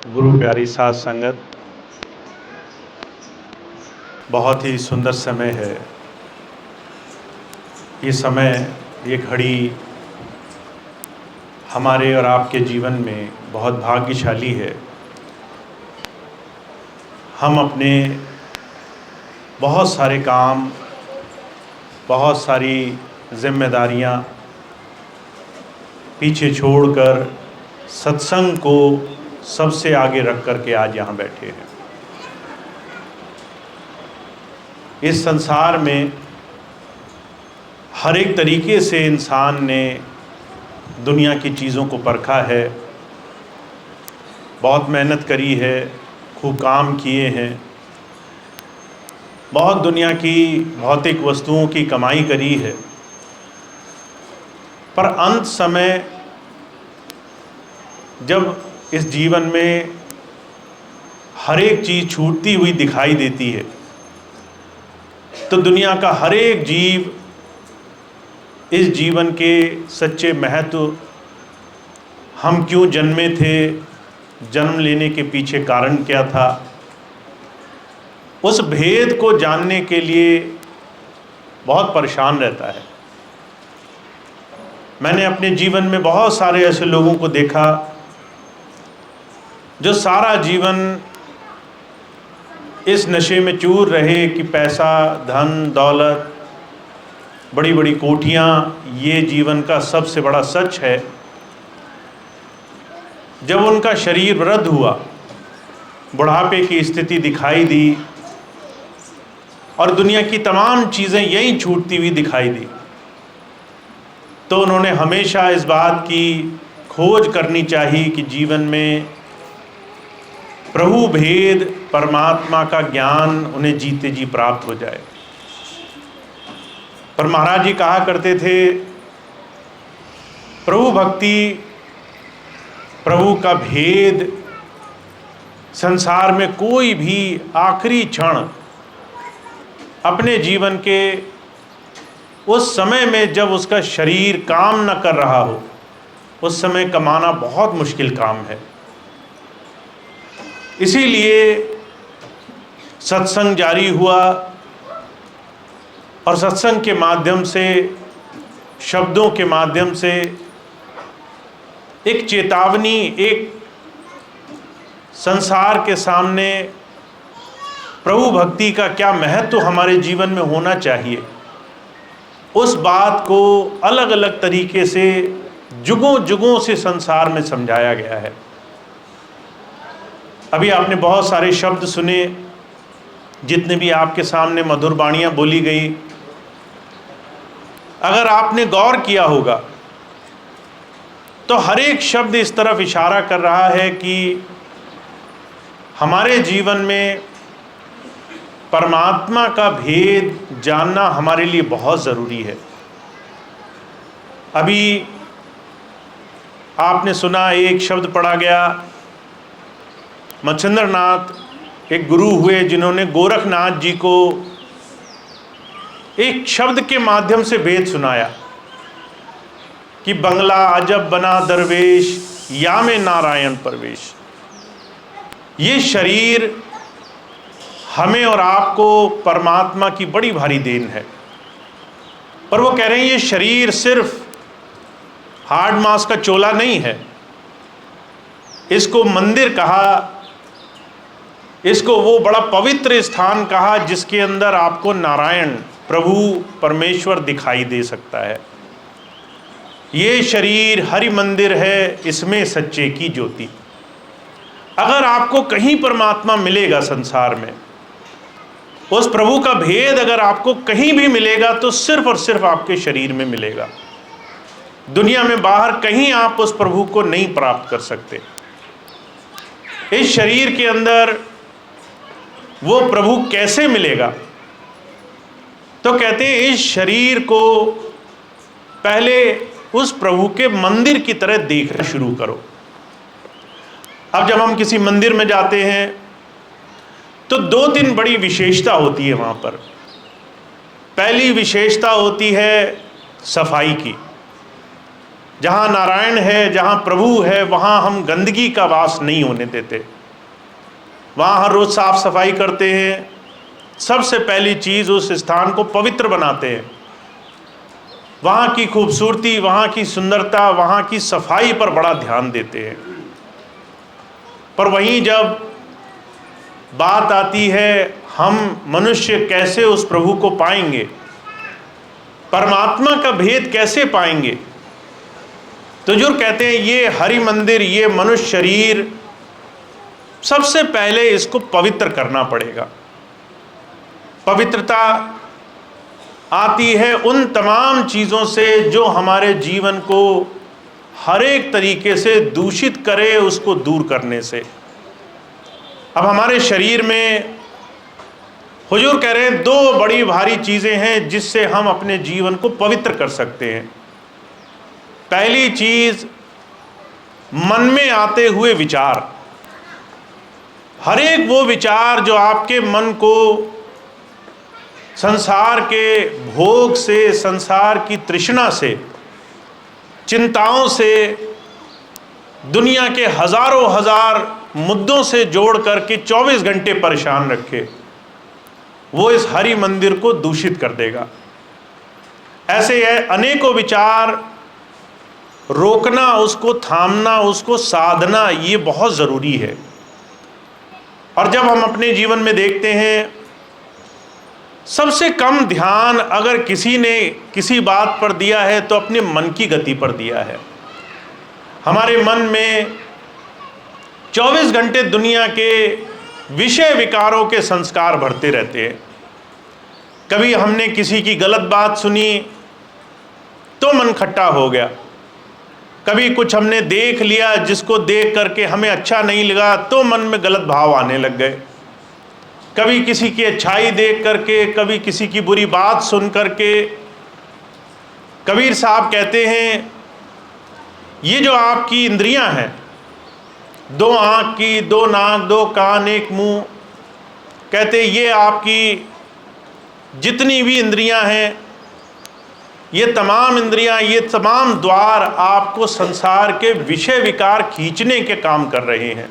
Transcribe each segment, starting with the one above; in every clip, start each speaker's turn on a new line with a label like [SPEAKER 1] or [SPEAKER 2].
[SPEAKER 1] गुरु प्यारी साध संगत, बहुत ही सुंदर समय है। ये समय, ये घड़ी हमारे और आपके जीवन में बहुत भाग्यशाली है। हम अपने बहुत सारे काम, बहुत सारी जिम्मेदारियां पीछे छोड़कर सत्संग को सबसे आगे रख कर के आज यहाँ बैठे हैं। इस संसार में हर एक तरीके से इंसान ने दुनिया की चीज़ों को परखा है, बहुत मेहनत करी है, खूब काम किए हैं, बहुत दुनिया की भौतिक वस्तुओं की कमाई करी है। पर अंत समय जब इस जीवन में हर एक चीज़ छूटती हुई दिखाई देती है, तो दुनिया का हर एक जीव इस जीवन के सच्चे महत्व, हम क्यों जन्मे थे, जन्म लेने के पीछे कारण क्या था, उस भेद को जानने के लिए बहुत परेशान रहता है। मैंने अपने जीवन में बहुत सारे ऐसे लोगों को देखा जो सारा जीवन इस नशे में चूर रहे कि पैसा, धन, दौलत, बड़ी बड़ी कोठियाँ ये जीवन का सबसे बड़ा सच है। जब उनका शरीर वृद्ध हुआ, बुढ़ापे की स्थिति दिखाई दी और दुनिया की तमाम चीज़ें यहीं छूटती हुई दिखाई दी, तो उन्होंने हमेशा इस बात की खोज करनी चाहिए कि जीवन में प्रभु भेद, परमात्मा का ज्ञान उन्हें जीते जी प्राप्त हो जाए। पर महाराज जी कहा करते थे, प्रभु भक्ति, प्रभु का भेद संसार में कोई भी आखिरी क्षण अपने जीवन के उस समय में जब उसका शरीर काम न कर रहा हो, उस समय कमाना बहुत मुश्किल काम है। इसीलिए सत्संग जारी हुआ और सत्संग के माध्यम से, शब्दों के माध्यम से एक चेतावनी, एक संसार के सामने प्रभु भक्ति का क्या महत्व हमारे जीवन में होना चाहिए, उस बात को अलग अलग तरीके से जुगों जुगों से संसार में समझाया गया है। अभी आपने बहुत सारे शब्द सुने, जितने भी आपके सामने मधुर वाणियाँ बोली गई, अगर आपने गौर किया होगा तो हर एक शब्द इस तरफ इशारा कर रहा है कि हमारे जीवन में परमात्मा का भेद जानना हमारे लिए बहुत ज़रूरी है। अभी आपने सुना, एक शब्द पढ़ा गया, मच्छिंद्र नाथ एक गुरु हुए जिन्होंने गोरखनाथ जी को एक शब्द के माध्यम से भेद सुनाया कि बंगला अजब बना दरवेश, या में नारायण परवेश। ये शरीर हमें और आपको परमात्मा की बड़ी भारी देन है। पर वो कह रहे हैं ये शरीर सिर्फ हार्ड मांस का चोला नहीं है, इसको मंदिर कहा, इसको वो बड़ा पवित्र स्थान कहा जिसके अंदर आपको नारायण, प्रभु परमेश्वर दिखाई दे सकता है। ये शरीर हरि मंदिर है, इसमें सच्चे की ज्योति। अगर आपको कहीं परमात्मा मिलेगा संसार में, उस प्रभु का भेद अगर आपको कहीं भी मिलेगा तो सिर्फ और सिर्फ आपके शरीर में मिलेगा। दुनिया में बाहर कहीं आप उस प्रभु को नहीं प्राप्त कर सकते। इस शरीर के अंदर वो प्रभु कैसे मिलेगा? तो कहते हैं इस शरीर को पहले उस प्रभु के मंदिर की तरह देखना शुरू करो। अब जब हम किसी मंदिर में जाते हैं तो दो तीन बड़ी विशेषता होती है वहाँ पर। पहली विशेषता होती है सफाई की। जहाँ नारायण है, जहाँ प्रभु है, वहाँ हम गंदगी का वास नहीं होने देते। वहाँ हर रोज़ साफ सफाई करते हैं। सबसे पहली चीज़ उस स्थान को पवित्र बनाते हैं। वहाँ की खूबसूरती, वहाँ की सुंदरता, वहाँ की सफाई पर बड़ा ध्यान देते हैं। पर वहीं जब बात आती है हम मनुष्य कैसे उस प्रभु को पाएंगे, परमात्मा का भेद कैसे पाएंगे, तो जो कहते हैं ये हरि मंदिर, ये मनुष्य शरीर, सबसे पहले इसको पवित्र करना पड़ेगा। पवित्रता आती है उन तमाम चीज़ों से जो हमारे जीवन को हर एक तरीके से दूषित करे, उसको दूर करने से। अब हमारे शरीर में हुजूर कह रहे हैं दो बड़ी भारी चीज़ें हैं जिससे हम अपने जीवन को पवित्र कर सकते हैं। पहली चीज़, मन में आते हुए विचार। हर एक वो विचार जो आपके मन को संसार के भोग से, संसार की तृष्णा से, चिंताओं से, दुनिया के हजारों हजार मुद्दों से जोड़ करके 24 घंटे परेशान रखे, वो इस हरि मंदिर को दूषित कर देगा। ऐसे है अनेकों विचार, रोकना, उसको थामना, उसको साधना, ये बहुत ज़रूरी है। और जब हम अपने जीवन में देखते हैं, सबसे कम ध्यान अगर किसी ने किसी बात पर दिया है तो अपने मन की गति पर दिया है। हमारे मन में 24 घंटे दुनिया के विषय विकारों के संस्कार भरते रहते हैं। कभी हमने किसी की गलत बात सुनी तो मन खट्टा हो गया, कभी कुछ हमने देख लिया जिसको देख करके हमें अच्छा नहीं लगा तो मन में गलत भाव आने लग गए, कभी किसी की अच्छाई देख करके, कभी किसी की बुरी बात सुन करके। कबीर साहब कहते हैं ये जो आपकी इंद्रियां हैं, 2 आँख की, 2 नाक, 2 कान, 1 मुंह, कहते ये आपकी जितनी भी इंद्रियां हैं, ये तमाम इंद्रियां, ये तमाम द्वार आपको संसार के विषय विकार खींचने के काम कर रहे हैं।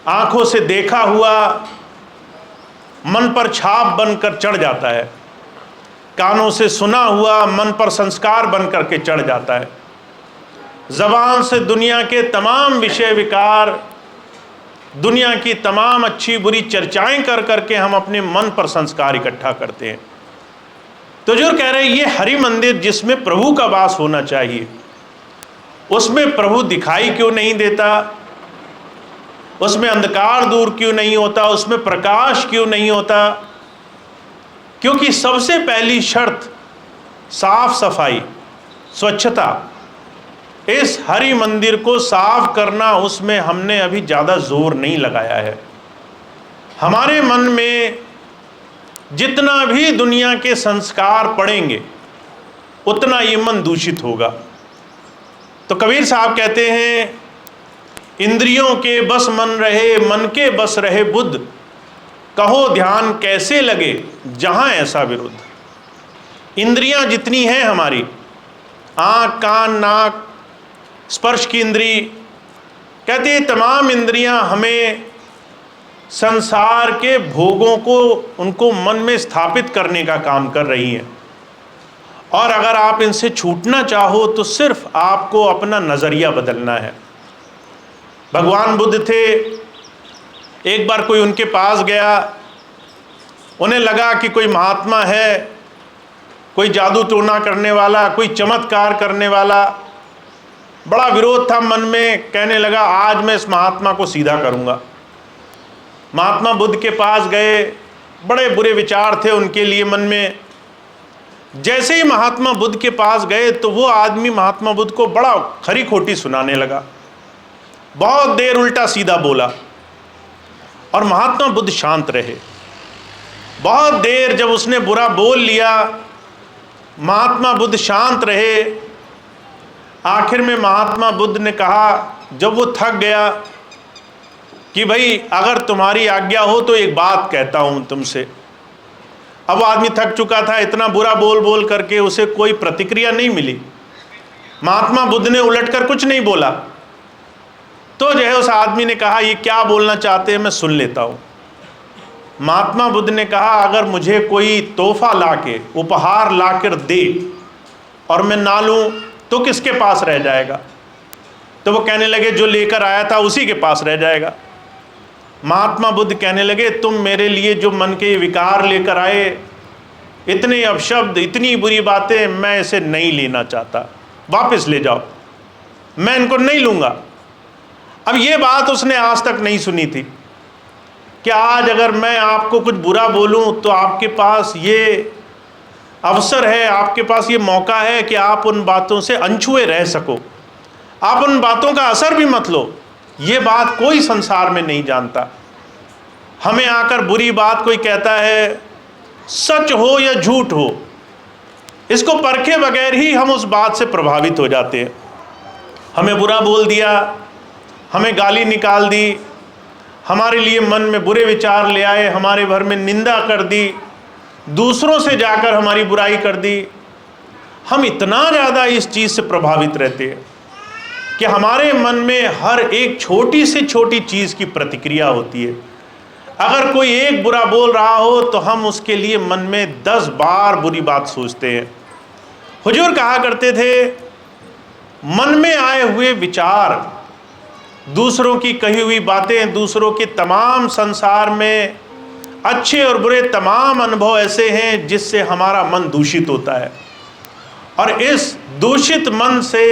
[SPEAKER 1] आँखों से देखा हुआ मन पर छाप बनकर चढ़ जाता है, कानों से सुना हुआ मन पर संस्कार बन करके चढ़ जाता है, ज़बान से दुनिया के तमाम विषय विकार, दुनिया की तमाम अच्छी बुरी चर्चाएं कर करके हम अपने मन पर संस्कार इकट्ठा करते हैं। तो जो कह रहे हैं ये हरि मंदिर जिसमें प्रभु का वास होना चाहिए, उसमें प्रभु दिखाई क्यों नहीं देता, उसमें अंधकार दूर क्यों नहीं होता, उसमें प्रकाश क्यों नहीं होता? क्योंकि सबसे पहली शर्त साफ सफाई, स्वच्छता। इस हरि मंदिर को साफ करना, उसमें हमने अभी ज़्यादा जोर नहीं लगाया है। हमारे मन में जितना भी दुनिया के संस्कार पड़ेंगे उतना ये मन दूषित होगा। तो कबीर साहब कहते हैं इंद्रियों के बस मन रहे, मन के बस रहे बुद्ध, कहो ध्यान कैसे लगे जहाँ ऐसा विरुद्ध। इंद्रियां जितनी हैं हमारी, आँख, कान, नाक, स्पर्श की इंद्री, कहते हैं तमाम इंद्रियां हमें संसार के भोगों को, उनको मन में स्थापित करने का काम कर रही हैं। और अगर आप इनसे छूटना चाहो तो सिर्फ आपको अपना नज़रिया बदलना है। भगवान बुद्ध थे, एक बार कोई उनके पास गया, उन्हें लगा कि कोई महात्मा है, कोई जादू टोना करने वाला, कोई चमत्कार करने वाला। बड़ा विरोध था मन में, कहने लगा आज मैं इस महात्मा को सीधा करूँगा। महात्मा बुद्ध के पास गए, बड़े बुरे विचार थे उनके लिए मन में। जैसे ही महात्मा बुद्ध के पास गए तो वो आदमी महात्मा बुद्ध को बड़ा खरी खोटी सुनाने लगा, बहुत देर उल्टा सीधा बोला। और महात्मा बुद्ध शांत रहे। बहुत देर जब उसने बुरा बोल लिया, महात्मा बुद्ध शांत रहे। आखिर में महात्मा बुद्ध ने कहा, जब वो थक गया, कि भाई अगर तुम्हारी आज्ञा हो तो एक बात कहता हूँ तुमसे। अब आदमी थक चुका था, इतना बुरा बोल बोल करके उसे कोई प्रतिक्रिया नहीं मिली। महात्मा बुद्ध ने उलटकर कुछ नहीं बोला। तो जो है उस आदमी ने कहा, ये क्या बोलना चाहते हैं, मैं सुन लेता हूँ। महात्मा बुद्ध ने कहा, अगर मुझे कोई तोहफा लाके, उपहार लाकर दे और मैं ना लूँ तो किसके पास रह जाएगा? तो वो कहने लगे, जो लेकर आया था उसी के पास रह जाएगा। महात्मा बुद्ध कहने लगे, तुम मेरे लिए जो मन के विकार लेकर आए, इतने अपशब्द, इतनी बुरी बातें, मैं इसे नहीं लेना चाहता, वापस ले जाओ, मैं इनको नहीं लूँगा। अब ये बात उसने आज तक नहीं सुनी थी कि आज अगर मैं आपको कुछ बुरा बोलूं तो आपके पास ये अवसर है, आपके पास ये मौका है कि आप उन बातों से अनछुए रह सको, आप उन बातों का असर भी मत लो। ये बात कोई संसार में नहीं जानता। हमें आकर बुरी बात कोई कहता है, सच हो या झूठ हो, इसको परखे बगैर ही हम उस बात से प्रभावित हो जाते हैं। हमें बुरा बोल दिया, हमें गाली निकाल दी, हमारे लिए मन में बुरे विचार ले आए, हमारे घर में निंदा कर दी, दूसरों से जाकर हमारी बुराई कर दी। हम इतना ज़्यादा इस चीज़ से प्रभावित रहते हैं कि हमारे मन में हर एक छोटी से छोटी चीज़ की प्रतिक्रिया होती है। अगर कोई एक बुरा बोल रहा हो तो हम उसके लिए मन में 10 बार बुरी बात सोचते हैं। हुजूर कहा करते थे, मन में आए हुए विचार, दूसरों की कही हुई बातें, दूसरों के तमाम संसार में अच्छे और बुरे तमाम अनुभव ऐसे हैं जिससे हमारा मन दूषित होता है। और इस दूषित मन से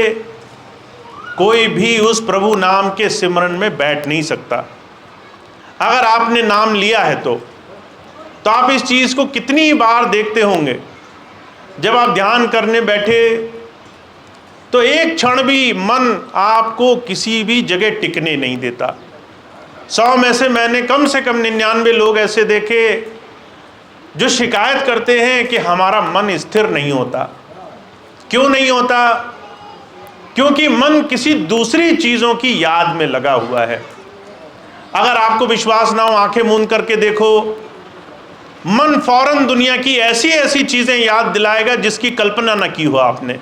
[SPEAKER 1] कोई भी उस प्रभु नाम के सिमरन में बैठ नहीं सकता। अगर आपने नाम लिया है तो आप इस चीज़ को कितनी बार देखते होंगे, जब आप ध्यान करने बैठे तो एक क्षण भी मन आपको किसी भी जगह टिकने नहीं देता। 100 में से मैंने कम से कम 99 लोग ऐसे देखे जो शिकायत करते हैं कि हमारा मन स्थिर नहीं होता। क्यों नहीं होता? क्योंकि मन किसी दूसरी चीज़ों की याद में लगा हुआ है। अगर आपको विश्वास ना हो, आंखें मूंद करके देखो, मन फौरन दुनिया की ऐसी ऐसी चीज़ें याद दिलाएगा जिसकी कल्पना ना की हो आपने।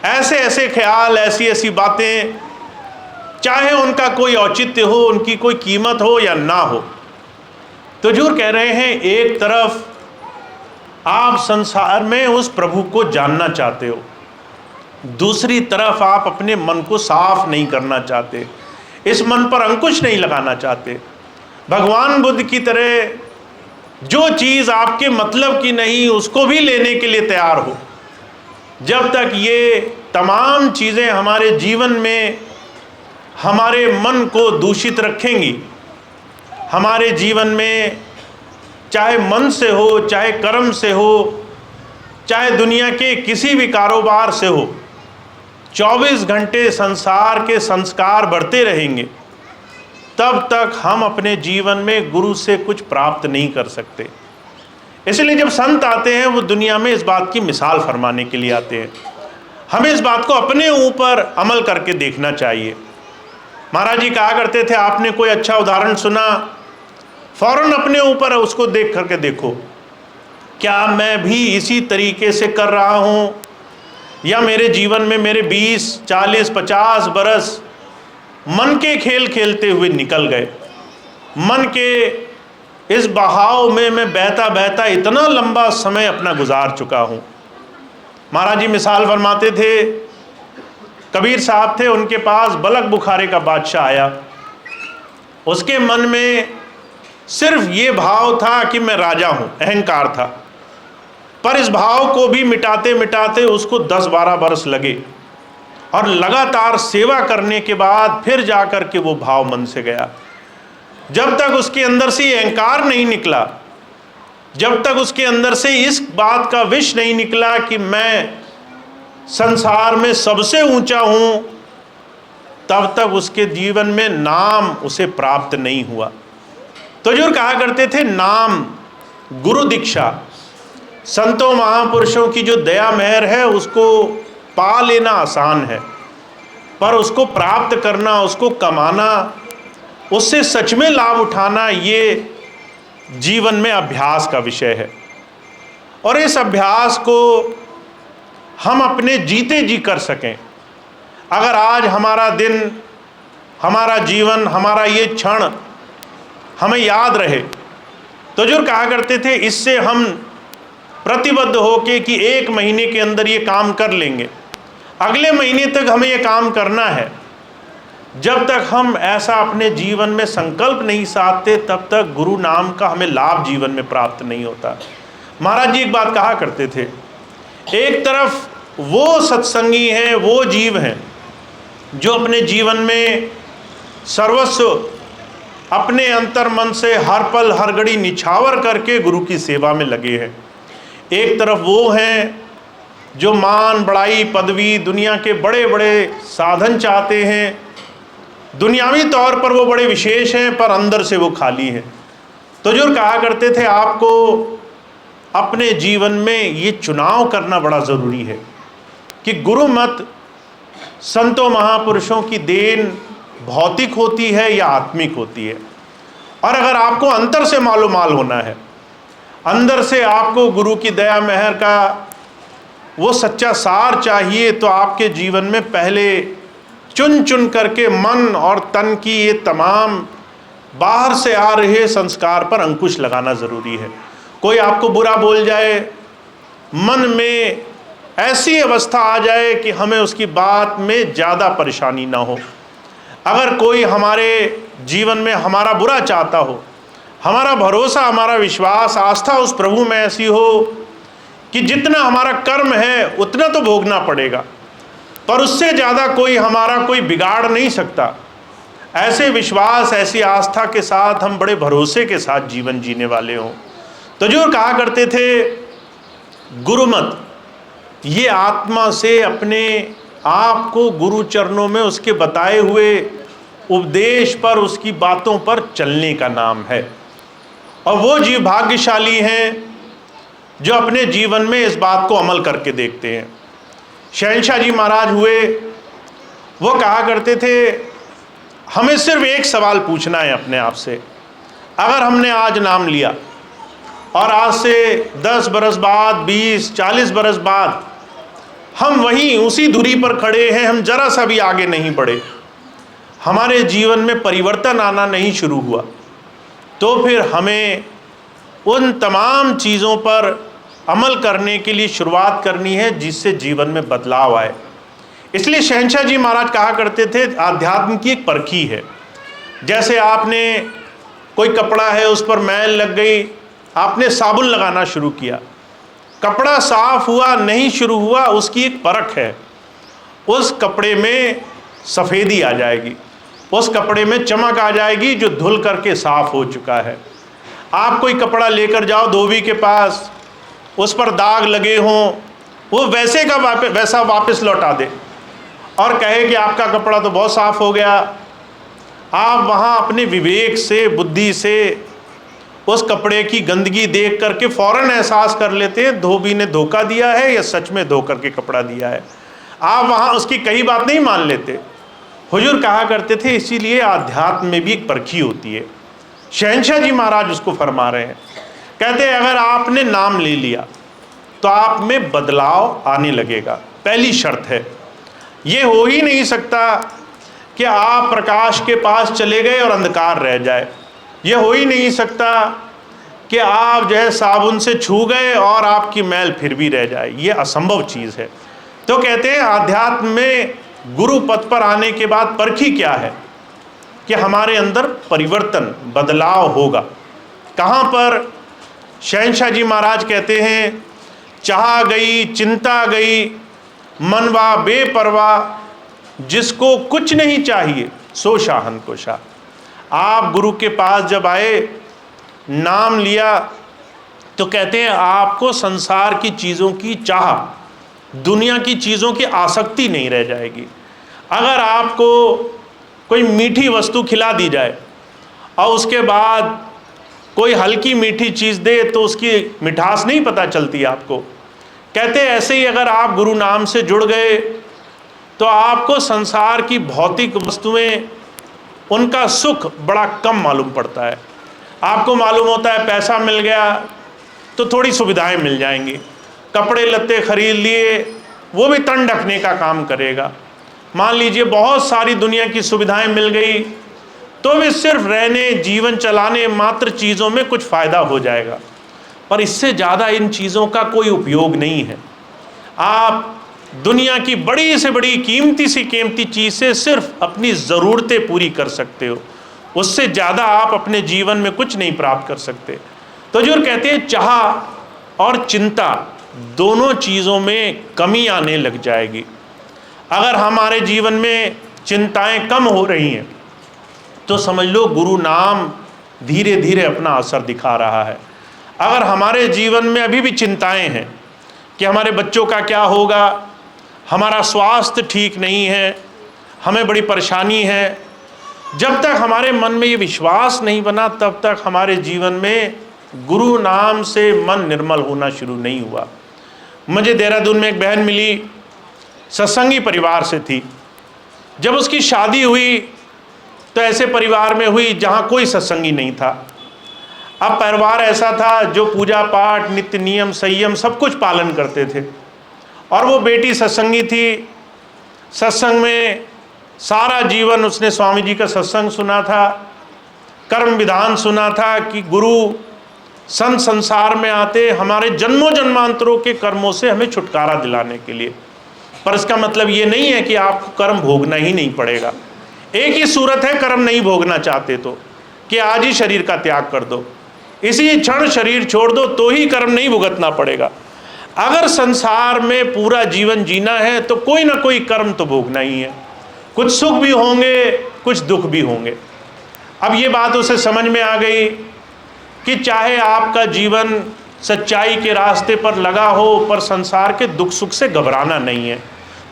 [SPEAKER 1] ऐसे ऐसे ख्याल, ऐसी ऐसी बातें, चाहे उनका कोई औचित्य हो, उनकी कोई कीमत हो या ना हो। तो हुजूर कह रहे हैं, एक तरफ आप संसार में उस प्रभु को जानना चाहते हो, दूसरी तरफ आप अपने मन को साफ नहीं करना चाहते, इस मन पर अंकुश नहीं लगाना चाहते। भगवान बुद्ध की तरह जो चीज़ आपके मतलब की नहीं, उसको भी लेने के लिए तैयार हो। जब तक ये तमाम चीज़ें हमारे जीवन में हमारे मन को दूषित रखेंगी, हमारे जीवन में चाहे मन से हो, चाहे कर्म से हो, चाहे दुनिया के किसी भी कारोबार से हो, 24 घंटे संसार के संस्कार बढ़ते रहेंगे, तब तक हम अपने जीवन में गुरु से कुछ प्राप्त नहीं कर सकते। इसलिए जब संत आते हैं वो दुनिया में इस बात की मिसाल फरमाने के लिए आते हैं। हमें इस बात को अपने ऊपर अमल करके देखना चाहिए। महाराज जी कहा करते थे, आपने कोई अच्छा उदाहरण सुना, फौरन अपने ऊपर उसको देख करके देखो, क्या मैं भी इसी तरीके से कर रहा हूँ, या मेरे जीवन में मेरे 20, 40, 50 बरस मन के खेल खेलते हुए निकल गए। मन के इस बहाव में मैं बहता बहता इतना लंबा समय अपना गुजार चुका हूँ। महाराज जी मिसाल फरमाते थे, कबीर साहब थे, उनके पास बलक बुखारे का बादशाह आया। उसके मन में सिर्फ ये भाव था कि मैं राजा हूँ, अहंकार था, पर इस भाव को भी मिटाते मिटाते उसको 10-12 बरस लगे, और लगातार सेवा करने के बाद फिर जाकर के वो भाव मन से गया। जब तक उसके अंदर से अहंकार नहीं निकला, जब तक उसके अंदर से इस बात का विष नहीं निकला कि मैं संसार में सबसे ऊंचा हूं, तब तक उसके जीवन में नाम उसे प्राप्त नहीं हुआ। तो जो कहा करते थे, नाम, गुरु दीक्षा, संतों महापुरुषों की जो दया मेहर है उसको पा लेना आसान है, पर उसको प्राप्त करना, उसको कमाना, उससे सच में लाभ उठाना, ये जीवन में अभ्यास का विषय है। और इस अभ्यास को हम अपने जीते जी कर सकें, अगर आज हमारा दिन, हमारा जीवन, हमारा ये क्षण हमें याद रहे, तो जो कहा करते थे इससे हम प्रतिबद्ध होके कि 1 महीने के अंदर ये काम कर लेंगे, अगले महीने तक हमें ये काम करना है। जब तक हम ऐसा अपने जीवन में संकल्प नहीं साधते तब तक गुरु नाम का हमें लाभ जीवन में प्राप्त नहीं होता। महाराज जी एक बात कहा करते थे, एक तरफ वो सत्संगी हैं, वो जीव हैं जो अपने जीवन में सर्वस्व अपने अंतर मन से हर पल हर घड़ी निछावर करके गुरु की सेवा में लगे हैं। एक तरफ वो हैं जो मान, बड़ाई, पदवी, दुनिया के बड़े बड़े साधन चाहते हैं, दुनियावी तौर पर वो बड़े विशेष हैं पर अंदर से वो खाली हैं। तो जो कहा करते थे आपको अपने जीवन में ये चुनाव करना बड़ा ज़रूरी है कि गुरु मत संतों महापुरुषों की देन भौतिक होती है या आत्मिक होती है। और अगर आपको अंतर से मालूमाल होना है, अंदर से आपको गुरु की दया मेहर का वो सच्चा सार चाहिए, तो आपके जीवन में पहले चुन चुन करके मन और तन की ये तमाम बाहर से आ रहे संस्कार पर अंकुश लगाना ज़रूरी है। कोई आपको बुरा बोल जाए, मन में ऐसी अवस्था आ जाए कि हमें उसकी बात में ज़्यादा परेशानी ना हो। अगर कोई हमारे जीवन में हमारा बुरा चाहता हो, हमारा भरोसा, हमारा विश्वास, आस्था उस प्रभु में ऐसी हो कि जितना हमारा कर्म है उतना तो भोगना पड़ेगा, पर उससे ज़्यादा कोई हमारा कोई बिगाड़ नहीं सकता, ऐसे विश्वास, ऐसी आस्था के साथ हम बड़े भरोसे के साथ जीवन जीने वाले हों। तो जो कहा करते थे गुरुमत, ये आत्मा से अपने आप को गुरु चरणों में उसके बताए हुए उपदेश पर, उसकी बातों पर चलने का नाम है। और वो जीव भाग्यशाली हैं जो अपने जीवन में इस बात को अमल करके देखते हैं। शहंशाह जी महाराज हुए, वो कहा करते थे हमें सिर्फ एक सवाल पूछना है अपने आप से, अगर हमने आज नाम लिया और आज से 10 बरस बाद, 20, 40 बरस बाद हम वहीं उसी धुरी पर खड़े हैं, हम जरा सा भी आगे नहीं बढ़े, हमारे जीवन में परिवर्तन आना नहीं शुरू हुआ, तो फिर हमें उन तमाम चीज़ों पर अमल करने के लिए शुरुआत करनी है जिससे जीवन में बदलाव आए। इसलिए शहंशाह जी महाराज कहा करते थे आध्यात्म की एक परखी है। जैसे आपने कोई कपड़ा है उस पर मैल लग गई, आपने साबुन लगाना शुरू किया, कपड़ा साफ हुआ नहीं शुरू हुआ, उसकी एक परख है। उस कपड़े में सफ़ेदी आ जाएगी, उस कपड़े में चमक आ जाएगी जो धुल करके साफ हो चुका है। आप कोई कपड़ा लेकर जाओ धोबी के पास, उस पर दाग लगे हों, वो वैसे का वैसा वापस लौटा दे और कहे कि आपका कपड़ा तो बहुत साफ़ हो गया। आप वहाँ अपने विवेक से, बुद्धि से उस कपड़े की गंदगी देख करके फ़ौरन एहसास कर लेते हैं धोबी ने धोखा दिया है या सच में धो करके कपड़ा दिया है। आप वहाँ उसकी कई बात नहीं मान लेते। हुजूर कहा करते थे इसीलिए आध्यात्म में भी एक परखी होती है। शहंशाह जी महाराज उसको फरमा रहे हैं, कहते हैं अगर आपने नाम ले लिया तो आप में बदलाव आने लगेगा। पहली शर्त है, ये हो ही नहीं सकता कि आप प्रकाश के पास चले गए और अंधकार रह जाए। ये हो ही नहीं सकता कि आप जो है साबुन से छू गए और आपकी मैल फिर भी रह जाए, ये असंभव चीज़ है। तो कहते हैं आध्यात्म में गुरु पद पर आने के बाद परखी क्या है कि हमारे अंदर परिवर्तन, बदलाव होगा। कहाँ पर? शहंशाह जी महाराज कहते हैं चाह गई, चिंता गई, मनवा बेपरवाह, जिसको कुछ नहीं चाहिए सो शाहन को शाह। आप गुरु के पास जब आए, नाम लिया, तो कहते हैं आपको संसार की चीज़ों की चाह, दुनिया की चीज़ों की आसक्ति नहीं रह जाएगी। अगर आपको कोई मीठी वस्तु खिला दी जाए और उसके बाद कोई हल्की मीठी चीज़ दे तो उसकी मिठास नहीं पता चलती आपको। कहते ऐसे ही अगर आप गुरु नाम से जुड़ गए तो आपको संसार की भौतिक वस्तुएं, उनका सुख बड़ा कम मालूम पड़ता है। आपको मालूम होता है पैसा मिल गया तो थोड़ी सुविधाएं मिल जाएंगी, कपड़े लत्ते खरीद लिए वो भी तन ढकने का काम करेगा, मान लीजिए बहुत सारी दुनिया की सुविधाएं मिल गई, तो भी सिर्फ रहने, जीवन चलाने मात्र चीज़ों में कुछ फ़ायदा हो जाएगा, पर इससे ज़्यादा इन चीज़ों का कोई उपयोग नहीं है। आप दुनिया की बड़ी से बड़ी कीमती सी कीमती चीज़ से सिर्फ अपनी ज़रूरतें पूरी कर सकते हो, उससे ज़्यादा आप अपने जीवन में कुछ नहीं प्राप्त कर सकते। तो जो कहते हैं चाह और चिंता दोनों चीज़ों में कमी आने लग जाएगी। अगर हमारे जीवन में चिंताएं कम हो रही हैं तो समझ लो गुरु नाम धीरे धीरे अपना असर दिखा रहा है। अगर हमारे जीवन में अभी भी चिंताएं हैं कि हमारे बच्चों का क्या होगा, हमारा स्वास्थ्य ठीक नहीं है, हमें बड़ी परेशानी है, जब तक हमारे मन में ये विश्वास नहीं बना तब तक हमारे जीवन में गुरु नाम से मन निर्मल होना शुरू नहीं हुआ। मुझे देहरादून में एक बहन मिली, सत्संगी परिवार से थी। जब उसकी शादी हुई तो ऐसे परिवार में हुई जहाँ कोई सत्संगी नहीं था। अब परिवार ऐसा था जो पूजा पाठ, नित्य नियम, संयम सब कुछ पालन करते थे, और वो बेटी सत्संगी थी। सत्संग में सारा जीवन उसने स्वामी जी का सत्संग सुना था, कर्म विधान सुना था कि गुरु संत संसार में आते हमारे जन्मों जन्मांतरों के कर्मों से हमें छुटकारा दिलाने के लिए। पर इसका मतलब ये नहीं है कि आपको कर्म भोगना ही नहीं पड़ेगा। एक ही सूरत है कर्म नहीं भोगना चाहते तो, कि आज ही शरीर का त्याग कर दो, इसी क्षण शरीर छोड़ दो, तो ही कर्म नहीं भुगतना पड़ेगा। अगर संसार में पूरा जीवन जीना है तो कोई ना कोई कर्म तो भोगना ही है। कुछ सुख भी होंगे, कुछ दुख भी होंगे। अब ये बात उसे समझ में आ गई कि चाहे आपका जीवन सच्चाई के रास्ते पर लगा हो, पर संसार के दुख सुख से घबराना नहीं है।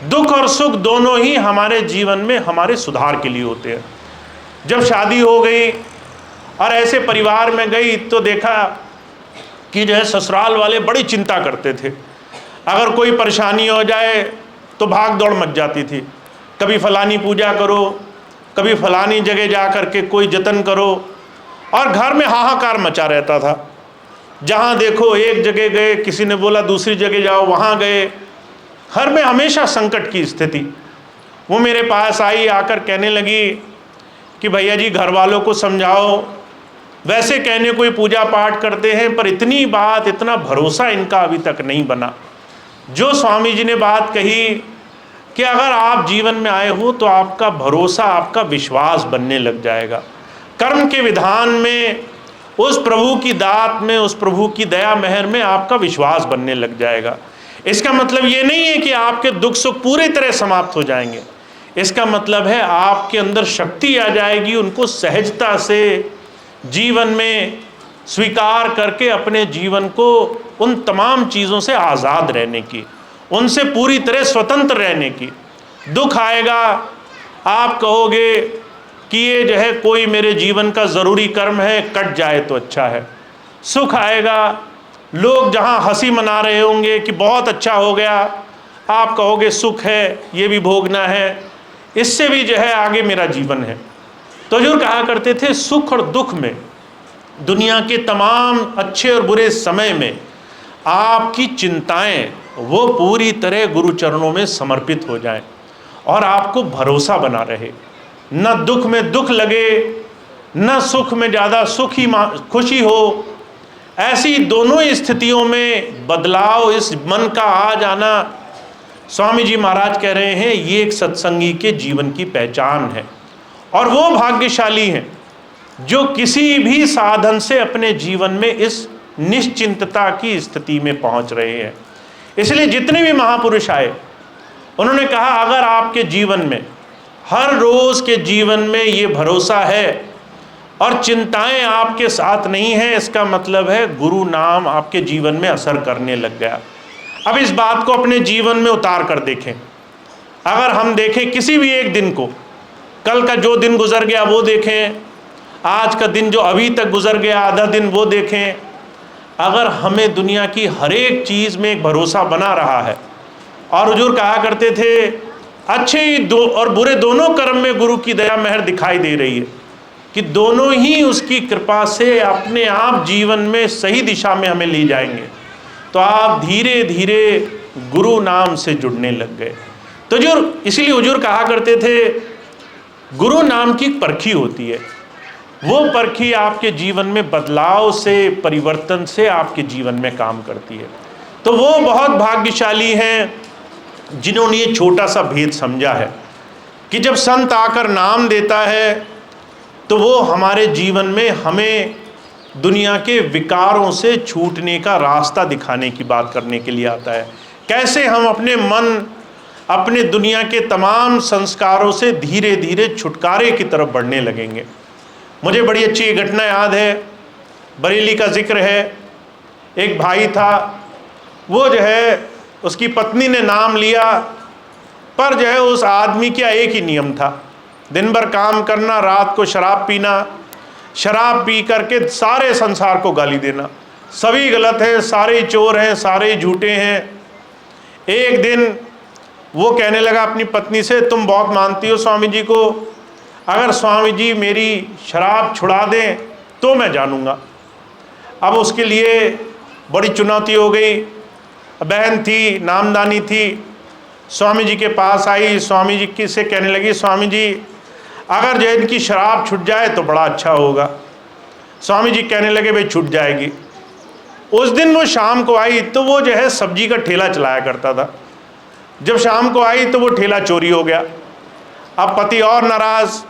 [SPEAKER 1] दुख और सुख दोनों ही हमारे जीवन में हमारे सुधार के लिए होते हैं। जब शादी हो गई और ऐसे परिवार में गई तो देखा कि जो है ससुराल वाले बड़ी चिंता करते थे। अगर कोई परेशानी हो जाए तो भाग दौड़ मच जाती थी, कभी फलानी पूजा करो, कभी फलानी जगह जा कर के कोई जतन करो, और घर में हाहाकार मचा रहता था। जहाँ देखो एक जगह गए, किसी ने बोला दूसरी जगह जाओ, वहाँ गए, घर में हमेशा संकट की स्थिति। वो मेरे पास आई, आकर कहने लगी कि भैया जी घर वालों को समझाओ, वैसे कहने कोई पूजा पाठ करते हैं पर इतनी बात, इतना भरोसा इनका अभी तक नहीं बना। जो स्वामी जी ने बात कही कि अगर आप जीवन में आए हो तो आपका भरोसा, आपका विश्वास बनने लग जाएगा। कर्म के विधान में, उस प्रभु की दात में, उस प्रभु की दया मेहर में आपका विश्वास बनने लग जाएगा। इसका मतलब ये नहीं है कि आपके दुख सुख पूरी तरह समाप्त हो जाएंगे। इसका मतलब है आपके अंदर शक्ति आ जाएगी उनको सहजता से जीवन में स्वीकार करके अपने जीवन को उन तमाम चीज़ों से आज़ाद रहने की, उनसे पूरी तरह स्वतंत्र रहने की। दुख आएगा, आप कहोगे कि ये जो है कोई मेरे जीवन का ज़रूरी कर्म है, कट जाए तो अच्छा है। सुख आएगा, लोग जहाँ हंसी मना रहे होंगे कि बहुत अच्छा हो गया, आप कहोगे सुख है, ये भी भोगना है, इससे भी जो है आगे मेरा जीवन है। तो जो कहा करते थे सुख और दुख में, दुनिया के तमाम अच्छे और बुरे समय में आपकी चिंताएं वो पूरी तरह गुरु चरणों में समर्पित हो जाएं और आपको भरोसा बना रहे। न दुख में दुख लगे, न सुख में ज़्यादा खुशी हो। ऐसी दोनों स्थितियों में बदलाव इस मन का आ जाना, स्वामी जी महाराज कह रहे हैं ये एक सत्संगी के जीवन की पहचान है। और वो भाग्यशाली हैं जो किसी भी साधन से अपने जीवन में इस निश्चिंतता की स्थिति में पहुंच रहे हैं। इसलिए जितने भी महापुरुष आए उन्होंने कहा अगर आपके जीवन में हर रोज के जीवन में ये भरोसा है और चिंताएं आपके साथ नहीं है, इसका मतलब है गुरु नाम आपके जीवन में असर करने लग गया। अब इस बात को अपने जीवन में उतार कर देखें। अगर हम देखें किसी भी एक दिन को, कल का जो दिन गुजर गया वो देखें, आज का दिन जो अभी तक गुजर गया आधा दिन वो देखें। अगर हमें दुनिया की हर एक चीज़ में एक भरोसा बना रहा है, और हुजूर कहा करते थे अच्छे और बुरे दोनों कर्म में गुरु की दया मेहर दिखाई दे रही है कि दोनों ही उसकी कृपा से अपने आप जीवन में सही दिशा में हमें ले जाएंगे। तो आप धीरे धीरे गुरु नाम से जुड़ने लग गए, तो जो इसीलिए हुजूर कहा करते थे गुरु नाम की एक परखी होती है, वो परखी आपके जीवन में बदलाव से, परिवर्तन से आपके जीवन में काम करती है। तो वो बहुत भाग्यशाली हैं जिन्होंने ये छोटा सा भेद समझा है कि जब संत आकर नाम देता है तो वो हमारे जीवन में हमें दुनिया के विकारों से छूटने का रास्ता दिखाने की बात करने के लिए आता है। कैसे हम अपने मन, अपने दुनिया के तमाम संस्कारों से धीरे धीरे छुटकारे की तरफ बढ़ने लगेंगे। मुझे बड़ी अच्छी घटना याद है, बरेली का जिक्र है। एक भाई था, वो जो है उसकी पत्नी ने नाम लिया, पर जो है उस आदमी का एक ही नियम था, दिन भर काम करना, रात को शराब पीना, शराब पी करके सारे संसार को गाली देना, सभी गलत हैं, सारे चोर हैं, सारे झूठे हैं। एक दिन वो कहने लगा अपनी पत्नी से, तुम बहुत मानती हो स्वामी जी को, अगर स्वामी जी मेरी शराब छुड़ा दें तो मैं जानूंगा। अब उसके लिए बड़ी चुनौती हो गई। बहन थी, नामदानी थी, स्वामी जी के पास आई, स्वामी जी से कहने लगी, स्वामी जी अगर जो इनकी शराब छूट जाए तो बड़ा अच्छा होगा। स्वामी जी कहने लगे भाई छूट जाएगी। उस दिन वो शाम को आई तो वो जो है सब्जी का ठेला चलाया करता था। जब शाम को आई तो वो ठेला चोरी हो गया। अब पति और नाराज़,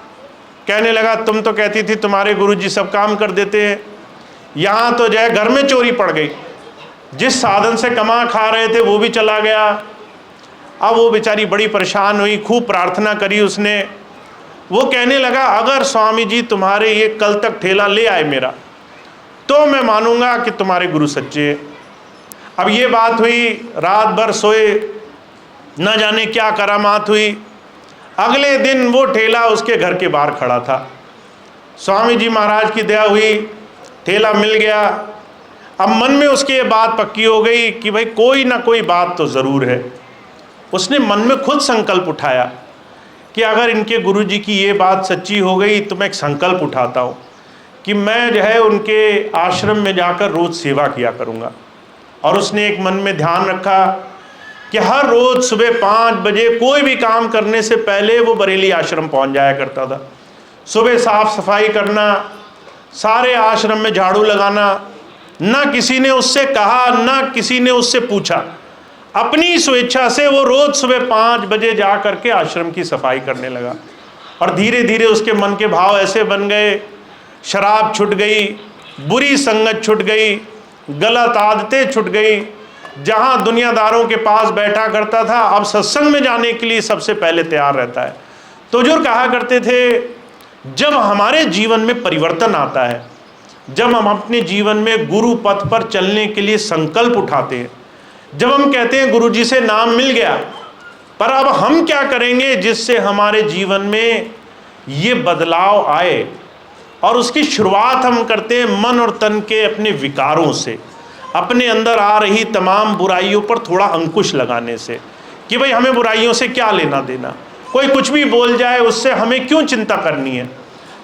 [SPEAKER 1] कहने लगा तुम तो कहती थी तुम्हारे गुरुजी सब काम कर देते हैं, यहाँ तो जो है घर में चोरी पड़ गई, जिस साधन से कमा खा रहे थे वो भी चला गया। अब वो बेचारी बड़ी परेशान हुई, खूब प्रार्थना करी उसने। वो कहने लगा अगर स्वामी जी तुम्हारे ये कल तक ठेला ले आए मेरा, तो मैं मानूंगा कि तुम्हारे गुरु सच्चे हैं। अब ये बात हुई, रात भर सोए, न जाने क्या करामात हुई। अगले दिन वो ठेला उसके घर के बाहर खड़ा था। स्वामी जी महाराज की दया हुई, ठेला मिल गया। अब मन में उसकी ये बात पक्की हो गई कि भाई कोई ना कोई बात तो ज़रूर है। उसने मन में खुद संकल्प उठाया कि अगर इनके गुरुजी की ये बात सच्ची हो गई तो मैं एक संकल्प उठाता हूँ कि मैं जो है उनके आश्रम में जाकर रोज़ सेवा किया करूँगा। और उसने एक मन में ध्यान रखा कि हर रोज़ सुबह 5 बजे कोई भी काम करने से पहले वो बरेली आश्रम पहुँच जाया करता था। सुबह साफ सफाई करना, सारे आश्रम में झाड़ू लगाना, ना किसी ने उससे कहा, ना किसी ने उससे पूछा, अपनी स्वेच्छा से वो रोज़ सुबह 5 बजे जा करके आश्रम की सफाई करने लगा। और धीरे धीरे उसके मन के भाव ऐसे बन गए, शराब छूट गई, बुरी संगत छूट गई, गलत आदतें छूट गई। जहाँ दुनियादारों के पास बैठा करता था, अब सत्संग में जाने के लिए सबसे पहले तैयार रहता है। तो हुजूर कहा करते थे जब हमारे जीवन में परिवर्तन आता है, जब हम अपने जीवन में गुरु पथ पर चलने के लिए संकल्प उठाते हैं, जब हम कहते हैं गुरु जी से नाम मिल गया, पर अब हम क्या करेंगे जिससे हमारे जीवन में ये बदलाव आए। और उसकी शुरुआत हम करते हैं मन और तन के अपने विकारों से, अपने अंदर आ रही तमाम बुराइयों पर थोड़ा अंकुश लगाने से कि भाई हमें बुराइयों से क्या लेना देना, कोई कुछ भी बोल जाए उससे हमें क्यों चिंता करनी है,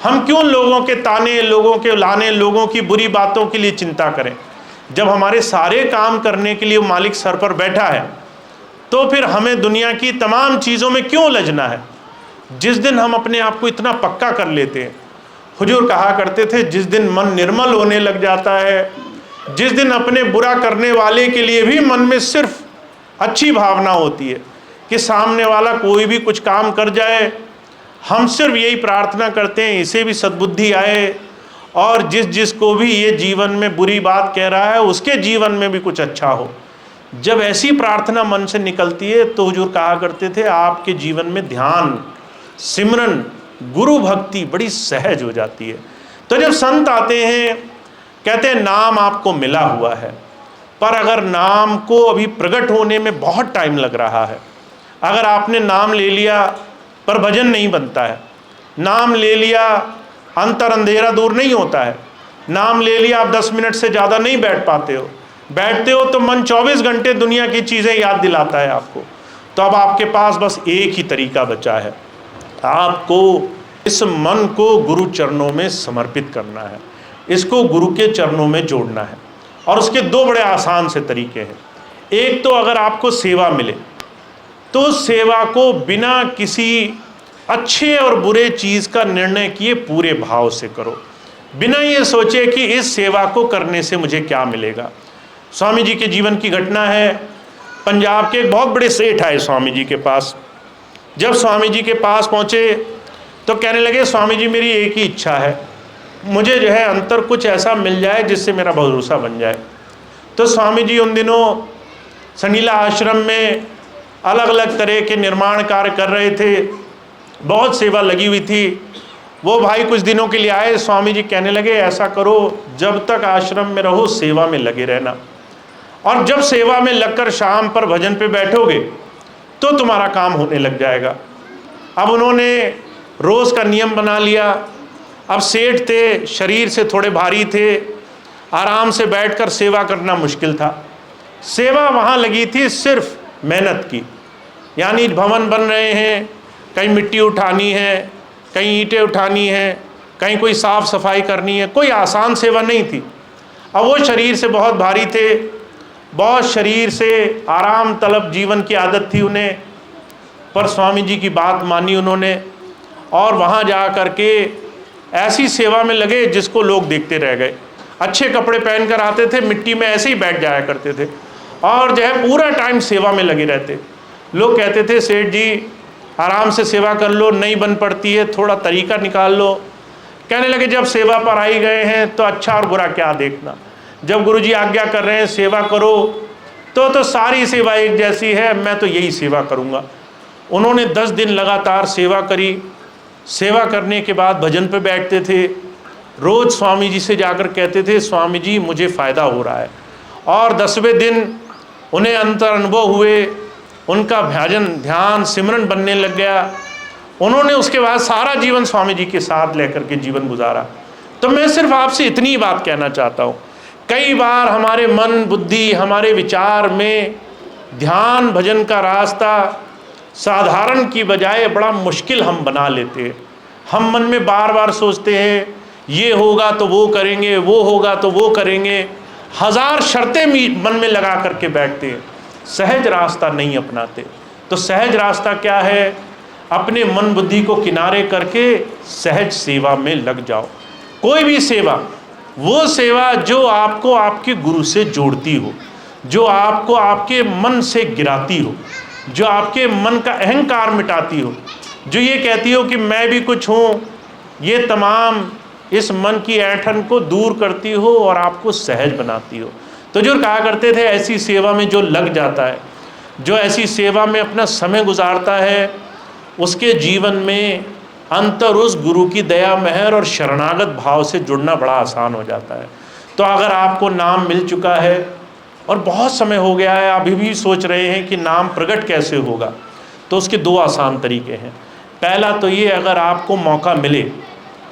[SPEAKER 1] हम क्यों लोगों के ताने, लोगों के लाने, लोगों की बुरी बातों के लिए चिंता करें। जब हमारे सारे काम करने के लिए मालिक सर पर बैठा है तो फिर हमें दुनिया की तमाम चीज़ों में क्यों उलझना है। जिस दिन हम अपने आप को इतना पक्का कर लेते हैं, हुजूर कहा करते थे जिस दिन मन निर्मल होने लग जाता है, जिस दिन अपने बुरा करने वाले के लिए भी मन में सिर्फ अच्छी भावना होती है कि सामने वाला कोई भी कुछ काम कर जाए, हम सिर्फ यही प्रार्थना करते हैं इसे भी सद्बुद्धि आए, और जिस को भी ये जीवन में बुरी बात कह रहा है उसके जीवन में भी कुछ अच्छा हो। जब ऐसी प्रार्थना मन से निकलती है तो हुजूर कहा करते थे आपके जीवन में ध्यान, सिमरन, गुरु भक्ति बड़ी सहज हो जाती है। तो जब संत आते हैं, कहते हैं नाम आपको मिला हुआ है, पर अगर नाम को अभी प्रकट होने में बहुत टाइम लग रहा है, अगर आपने नाम ले लिया पर भजन नहीं बनता है, नाम ले लिया अंतर अंधेरा दूर नहीं होता है, नाम ले लिया आप 10 मिनट से ज़्यादा नहीं बैठ पाते हो, बैठते हो तो मन 24 घंटे दुनिया की चीज़ें याद दिलाता है आपको। तो अब आपके पास बस एक ही तरीका बचा है, आपको इस मन को गुरु चरणों में समर्पित करना है, इसको गुरु के चरणों में जोड़ना है। और उसके 2 बड़े आसान से तरीके हैं। एक तो अगर आपको सेवा मिले, तो उस सेवा को बिना किसी अच्छे और बुरे चीज़ का निर्णय किए पूरे भाव से करो, बिना ये सोचे कि इस सेवा को करने से मुझे क्या मिलेगा। स्वामी जी के जीवन की घटना है। पंजाब के एक बहुत बड़े सेठ आए स्वामी जी के पास। जब स्वामी जी के पास पहुँचे तो कहने लगे, स्वामी जी मेरी एक ही इच्छा है, मुझे जो है अंतर कुछ ऐसा मिल जाए जिससे मेरा भरोसा बन जाए। तो स्वामी जी उन दिनों सनीला आश्रम में अलग अलग तरह के निर्माण कार्य कर रहे थे, बहुत सेवा लगी हुई थी। वो भाई कुछ दिनों के लिए आए, स्वामी जी कहने लगे ऐसा करो, जब तक आश्रम में रहो सेवा में लगे रहना, और जब सेवा में लगकर शाम पर भजन पे बैठोगे तो तुम्हारा काम होने लग जाएगा। अब उन्होंने रोज़ का नियम बना लिया। अब सेठ थे, शरीर से थोड़े भारी थे, आराम से बैठकर सेवा करना मुश्किल था। सेवा वहाँ लगी थी सिर्फ मेहनत की, यानी भवन बन रहे हैं, कहीं मिट्टी उठानी है, कहीं ईंटें उठानी है, कहीं कोई साफ़ सफाई करनी है, कोई आसान सेवा नहीं थी। अब वो शरीर से बहुत भारी थे, बहुत शरीर से आराम तलब जीवन की आदत थी उन्हें, पर स्वामी जी की बात मानी उन्होंने और वहाँ जा कर के ऐसी सेवा में लगे जिसको लोग देखते रह गए। अच्छे कपड़े पहन कर आते थे, मिट्टी में ऐसे ही बैठ जाया करते थे और जो है पूरा टाइम सेवा में लगे रहते। लोग कहते थे सेठ जी आराम से सेवा कर लो, नहीं बन पड़ती है, थोड़ा तरीका निकाल लो। कहने लगे जब सेवा पर आई गए हैं तो अच्छा और बुरा क्या देखना, जब गुरुजी आज्ञा कर रहे हैं सेवा करो तो सारी सेवा एक जैसी है, मैं तो यही सेवा करूँगा। उन्होंने 10 दिन लगातार सेवा करी। सेवा करने के बाद भजन पे बैठते थे, रोज़ स्वामी जी से जाकर कहते थे स्वामी जी मुझे फ़ायदा हो रहा है, और 10वें दिन उन्हें अंतर अनुभव हुए, उनका भजन ध्यान सिमरन बनने लग गया। उन्होंने उसके बाद सारा जीवन स्वामी जी के साथ लेकर के जीवन गुजारा। तो मैं सिर्फ आपसे इतनी बात कहना चाहता हूँ, कई बार हमारे मन बुद्धि हमारे विचार में ध्यान भजन का रास्ता साधारण की बजाय बड़ा मुश्किल हम बना लेते हैं। हम मन में बार बार सोचते हैं ये होगा तो वो करेंगे, वो होगा तो वो करेंगे, 1000 शर्तें मन में लगा करके बैठते हैं, सहज रास्ता नहीं अपनाते। तो सहज रास्ता क्या है? अपने मन बुद्धि को किनारे करके सहज सेवा में लग जाओ। कोई भी सेवा, वो सेवा जो आपको आपके गुरु से जोड़ती हो, जो आपको आपके मन से गिराती हो, जो आपके मन का अहंकार मिटाती हो, जो ये कहती हो कि मैं भी कुछ हूँ, ये तमाम इस मन की ऐंठन को दूर करती हो और आपको सहज बनाती हो। तो जो कहा करते थे ऐसी सेवा में जो लग जाता है, जो ऐसी सेवा में अपना समय गुजारता है, उसके जीवन में अंतर उस गुरु की दया मेहर और शरणागत भाव से जुड़ना बड़ा आसान हो जाता है। तो अगर आपको नाम मिल चुका है और बहुत समय हो गया है, अभी भी सोच रहे हैं कि नाम प्रकट कैसे होगा, तो उसके 2 आसान तरीके हैं। पहला तो ये, अगर आपको मौका मिले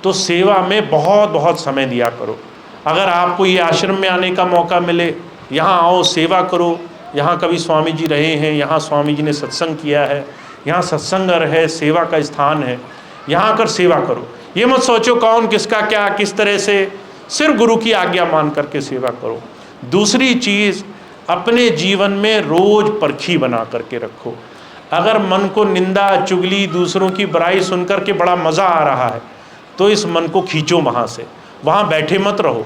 [SPEAKER 1] तो सेवा में बहुत समय दिया करो। अगर आपको ये आश्रम में आने का मौका मिले, यहाँ आओ सेवा करो। यहाँ कभी स्वामी जी रहे हैं, यहाँ स्वामी जी ने सत्संग किया है, यहाँ सत्संग है, सेवा का स्थान है, यहाँ आकर सेवा करो। ये मत सोचो कौन किसका क्या किस तरह से, सिर्फ गुरु की आज्ञा मान करके सेवा करो। दूसरी चीज़, अपने जीवन में रोज़ परखी बना करके रखो। अगर मन को निंदा चुगली दूसरों की बुराई सुन कर के बड़ा मज़ा आ रहा है तो इस मन को खींचो वहाँ से, वहाँ बैठे मत रहो।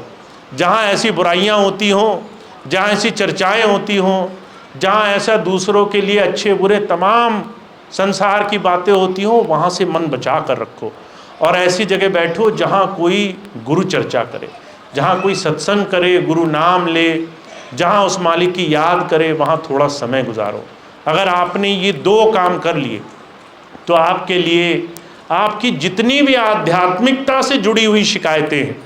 [SPEAKER 1] जहाँ ऐसी बुराइयाँ होती हों, जहाँ ऐसी चर्चाएँ होती हों, जहाँ ऐसा दूसरों के लिए अच्छे बुरे तमाम संसार की बातें होती हों, वहाँ से मन बचा कर रखो और ऐसी जगह बैठो जहाँ कोई गुरु चर्चा करे, जहाँ कोई सत्संग करे, गुरु नाम ले, जहाँ उस मालिक की याद करे, वहाँ थोड़ा समय गुजारो। अगर आपने ये 2 काम कर लिए तो आपके लिए आपकी जितनी भी आध्यात्मिकता से जुड़ी हुई शिकायतें हैं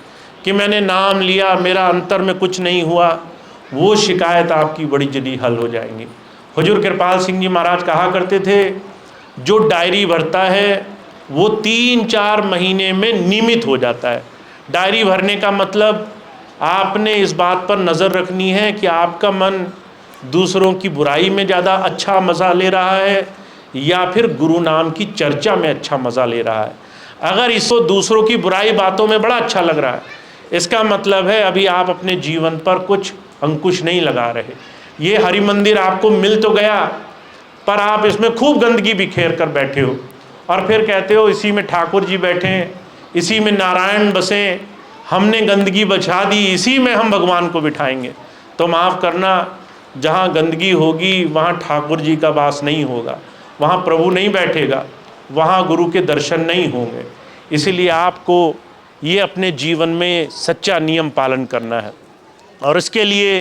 [SPEAKER 1] कि मैंने नाम लिया मेरा अंतर में कुछ नहीं हुआ, वो शिकायत आपकी बड़ी जल्दी हल हो जाएंगी। हुजूर कृपाल सिंह जी महाराज कहा करते थे, जो डायरी भरता है वो 3-4 महीने में नियमित हो जाता है। डायरी भरने का मतलब आपने इस बात पर नज़र रखनी है कि आपका मन दूसरों की बुराई में ज़्यादा अच्छा मज़ा ले रहा है या फिर गुरु नाम की चर्चा में अच्छा मज़ा ले रहा है। अगर इसको दूसरों की बुराई बातों में बड़ा अच्छा लग रहा है, इसका मतलब है अभी आप अपने जीवन पर कुछ अंकुश नहीं लगा रहे। ये हरि मंदिर आपको मिल तो गया, पर आप इसमें खूब गंदगी बिखेर कर बैठे हो और फिर कहते हो इसी में ठाकुर जी बैठे, इसी में नारायण बसे, हमने गंदगी बचा दी, इसी में हम भगवान को बिठाएंगे। तो माफ़ करना, जहाँ गंदगी होगी वहाँ ठाकुर जी का वास नहीं होगा, वहाँ प्रभु नहीं बैठेगा, वहाँ गुरु के दर्शन नहीं होंगे। इसीलिए आपको ये अपने जीवन में सच्चा नियम पालन करना है और इसके लिए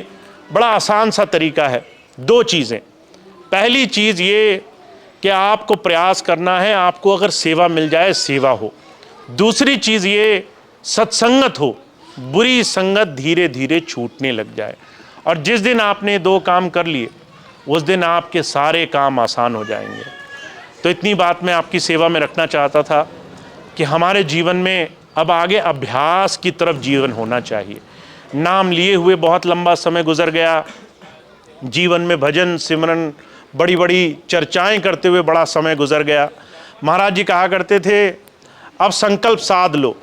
[SPEAKER 1] बड़ा आसान सा तरीका है। दो चीज़ें। पहली चीज़ ये कि आपको प्रयास करना है, आपको अगर सेवा मिल जाए सेवा हो। दूसरी चीज़ ये सत्संगत हो, बुरी संगत धीरे धीरे छूटने लग जाए। और जिस दिन आपने दो काम कर लिए उस दिन आपके सारे काम आसान हो जाएंगे। तो इतनी बात मैं आपकी सेवा में रखना चाहता था कि हमारे जीवन में अब आगे अभ्यास की तरफ जीवन होना चाहिए। नाम लिए हुए बहुत लंबा समय गुजर गया, जीवन में भजन सिमरन बड़ी बड़ी चर्चाएं करते हुए बड़ा समय गुजर गया। महाराज जी कहा करते थे अब संकल्प साध लो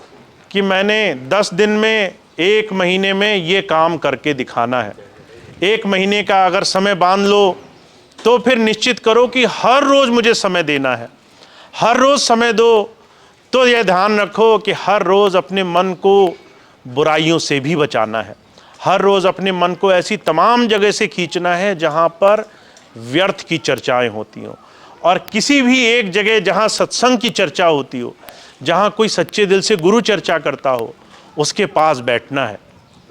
[SPEAKER 1] कि मैंने 10 दिन में 1 महीने में ये काम करके दिखाना है। 1 महीने का अगर समय बांध लो तो फिर निश्चित करो कि हर रोज़ मुझे समय देना है। हर रोज़ समय दो तो यह ध्यान रखो कि हर रोज़ अपने मन को बुराइयों से भी बचाना है। हर रोज़ अपने मन को ऐसी तमाम जगह से खींचना है जहाँ पर व्यर्थ की चर्चाएं होती हों, और किसी भी एक जगह जहाँ सत्संग की चर्चा होती हो, जहाँ कोई सच्चे दिल से गुरु चर्चा करता हो, उसके पास बैठना है,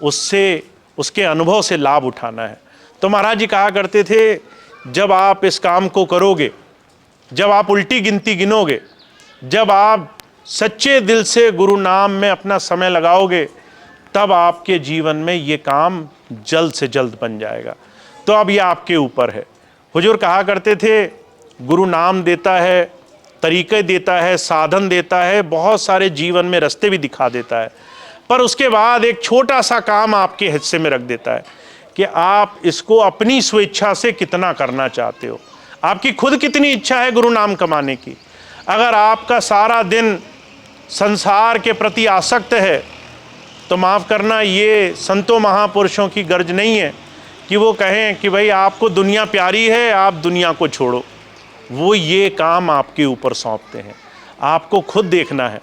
[SPEAKER 1] उससे उसके अनुभव से लाभ उठाना है। तो महाराज जी कहा करते थे जब आप इस काम को करोगे, जब आप उल्टी गिनती गिनोगे, जब आप सच्चे दिल से गुरु नाम में अपना समय लगाओगे, तब आपके जीवन में ये काम जल्द से जल्द बन जाएगा। तो अब ये आपके ऊपर है। हुजूर कहा करते थे गुरु नाम देता है, तरीके देता है, साधन देता है, बहुत सारे जीवन में रास्ते भी दिखा देता है, पर उसके बाद एक छोटा सा काम आपके हिस्से में रख देता है कि आप इसको अपनी स्वेच्छा से कितना करना चाहते हो। आपकी खुद कितनी इच्छा है गुरु नाम कमाने की। अगर आपका सारा दिन संसार के प्रति आसक्त है तो माफ़ करना, ये संतों महापुरुषों की गर्ज नहीं है कि वो कहें कि भाई आपको दुनिया प्यारी है, आप दुनिया को छोड़ो। वो ये काम आपके ऊपर सौंपते हैं। आपको खुद देखना है,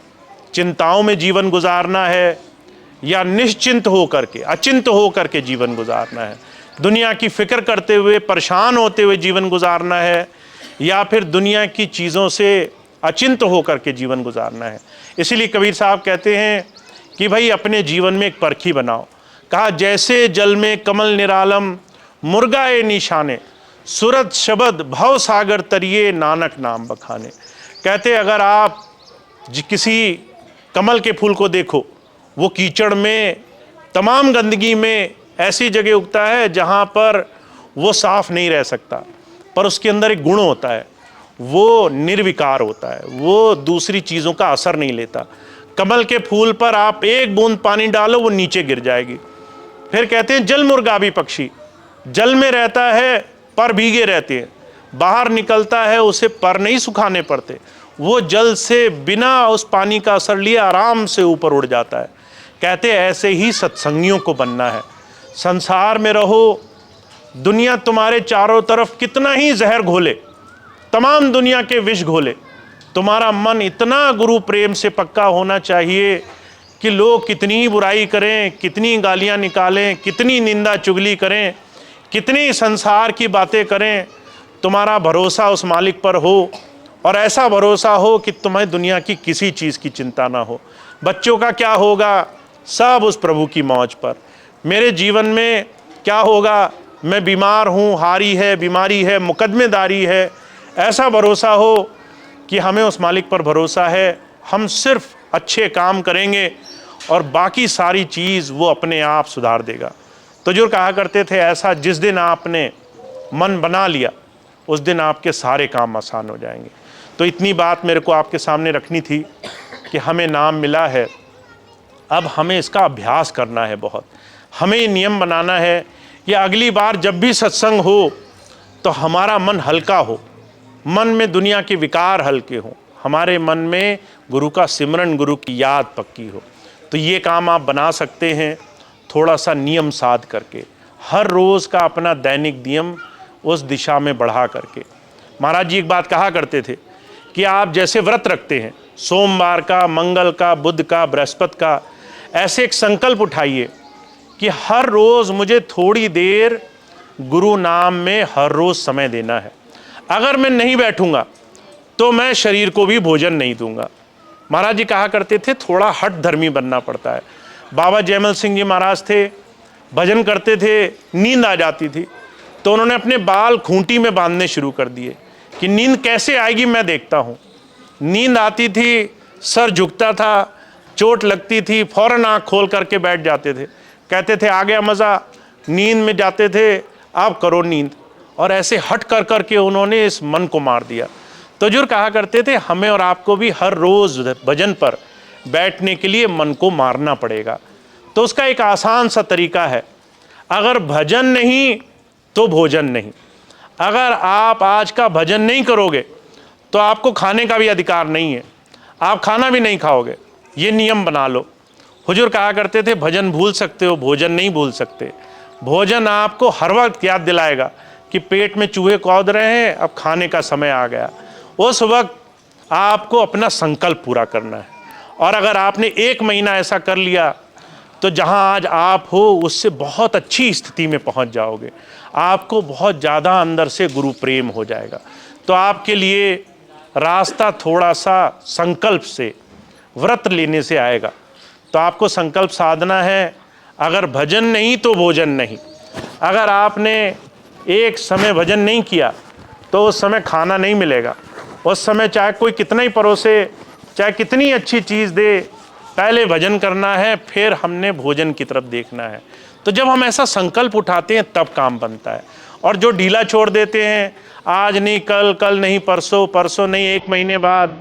[SPEAKER 1] चिंताओं में जीवन गुजारना है या निश्चिंत हो करके, अचिंत हो करके जीवन गुजारना है। दुनिया की फ़िक्र करते हुए, परेशान होते हुए जीवन गुजारना है, या फिर दुनिया की चीज़ों से अचिंत हो करके जीवन गुजारना है। इसीलिए कबीर साहब कहते हैं कि भाई अपने जीवन में एक परखी बनाओ। कहा जैसे जल में कमल निरालम, मुर्गाए निशाने, सूरत शबद भव सागर तरिए, नानक नाम बखाने। कहते अगर आप किसी कमल के फूल को देखो, वो कीचड़ में, तमाम गंदगी में ऐसी जगह उगता है जहाँ पर वो साफ नहीं रह सकता, पर उसके अंदर एक गुण होता है, वो निर्विकार होता है, वो दूसरी चीज़ों का असर नहीं लेता। कमल के फूल पर आप एक बूंद पानी डालो वो नीचे गिर जाएगी। फिर कहते हैं जल मुर्गाबी पक्षी, जल में रहता है पर भीगे रहते हैं, बाहर निकलता है उसे पर नहीं सुखाने पड़ते, वो जल से बिना उस पानी का असर लिए आराम से ऊपर उड़ जाता है। कहते हैं ऐसे ही सत्संगियों को बनना है। संसार में रहो, दुनिया तुम्हारे चारों तरफ कितना ही जहर घोले, तमाम दुनिया के विष घोले, तुम्हारा मन इतना गुरु प्रेम से पक्का होना चाहिए कि लोग कितनी ही बुराई करें, कितनी गालियां निकालें, कितनी निंदा चुगली करें, कितनी संसार की बातें करें, तुम्हारा भरोसा उस मालिक पर हो, और ऐसा भरोसा हो कि तुम्हें दुनिया की किसी चीज़ की चिंता ना हो। बच्चों का क्या होगा, सब उस प्रभु की मौज पर। मेरे जीवन में क्या होगा, मैं बीमार हूँ, हारी है, बीमारी है, मुकदमेदारी है, ऐसा भरोसा हो कि हमें उस मालिक पर भरोसा है, हम सिर्फ अच्छे काम करेंगे और बाकी सारी चीज़ वो अपने आप सुधार देगा। तो जो कहा करते थे ऐसा जिस दिन आपने मन बना लिया उस दिन आपके सारे काम आसान हो जाएंगे। तो इतनी बात मेरे को आपके सामने रखनी थी कि हमें नाम मिला है, अब हमें इसका अभ्यास करना है बहुत। हमें ये नियम बनाना है कि अगली बार जब भी सत्संग हो तो हमारा मन हल्का हो, मन में दुनिया के विकार हल्के हों, हमारे मन में गुरु का सिमरन, गुरु की याद पक्की हो। तो ये काम आप बना सकते हैं थोड़ा सा नियम साध करके, हर रोज़ का अपना दैनिक नियम उस दिशा में बढ़ा करके। महाराज जी एक बात कहा करते थे कि आप जैसे व्रत रखते हैं सोमवार का, मंगल का, बुध का, बृहस्पति का, ऐसे एक संकल्प उठाइए कि हर रोज़ मुझे थोड़ी देर गुरु नाम में हर रोज़ समय देना है। अगर मैं नहीं बैठूंगा तो मैं शरीर को भी भोजन नहीं दूंगा। महाराज जी कहा करते थे थोड़ा हठ धर्मी बनना पड़ता है। बाबा जयमल सिंह जी महाराज थे, भजन करते थे, नींद आ जाती थी तो उन्होंने अपने बाल खूंटी में बांधने शुरू कर दिए कि नींद कैसे आएगी मैं देखता हूँ। नींद आती थी, सर झुकता था, चोट लगती थी, फौरन आँख खोल करके बैठ जाते थे, कहते थे आ गया मज़ा, नींद में जाते थे, आप करो नींद। और ऐसे हट कर करके उन्होंने इस मन को मार दिया। तो जो कहा करते थे हमें और आपको भी हर रोज़ भजन पर बैठने के लिए मन को मारना पड़ेगा। तो उसका एक आसान सा तरीका है, अगर भजन नहीं तो भोजन नहीं। अगर आप आज का भजन नहीं करोगे तो आपको खाने का भी अधिकार नहीं है, आप खाना भी नहीं खाओगे। ये नियम बना लो। हुजूर कहा करते थे भजन भूल सकते हो, भोजन नहीं भूल सकते। भोजन आपको हर वक्त याद दिलाएगा कि पेट में चूहे कौद रहे हैं, अब खाने का समय आ गया। उस वक्त आपको अपना संकल्प पूरा करना है। और अगर आपने 1 महीना ऐसा कर लिया तो जहां आज आप हो उससे बहुत अच्छी स्थिति में पहुंच जाओगे। आपको बहुत ज़्यादा अंदर से गुरु प्रेम हो जाएगा। तो आपके लिए रास्ता थोड़ा सा संकल्प से, व्रत लेने से आएगा। तो आपको संकल्प साधना है, अगर भजन नहीं तो भोजन नहीं। अगर आपने एक समय भजन नहीं किया तो उस समय खाना नहीं मिलेगा। उस समय चाहे कोई कितना ही परोसे, चाहे कितनी अच्छी चीज़ दे, पहले भजन करना है, फिर हमने भोजन की तरफ देखना है। तो जब हम ऐसा संकल्प उठाते हैं तब काम बनता है। और जो ढीला छोड़ देते हैं, आज नहीं कल, कल नहीं परसों, परसों नहीं 1 महीने बाद,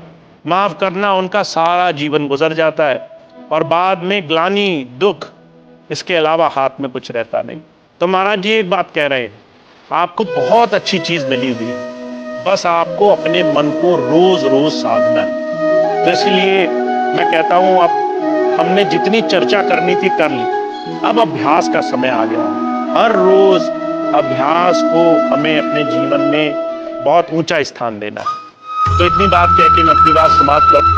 [SPEAKER 1] माफ़ करना, उनका सारा जीवन गुजर जाता है और बाद में ग्लानि, दुख, इसके अलावा हाथ में कुछ रहता नहीं। तो महाराज जी एक बात कह रहे हैं, आपको बहुत अच्छी चीज़ मिली हुई है, बस आपको अपने मन को रोज़ रोज़ साधना है। तो इसलिए मैं कहता हूँ अब हमने जितनी चर्चा करनी थी कर ली, अब अभ्यास का समय आ गया। हर रोज़ अभ्यास को हमें अपने जीवन में बहुत ऊंचा स्थान देना है। तो इतनी बात कह के मैं अपनी बात समाप्त कर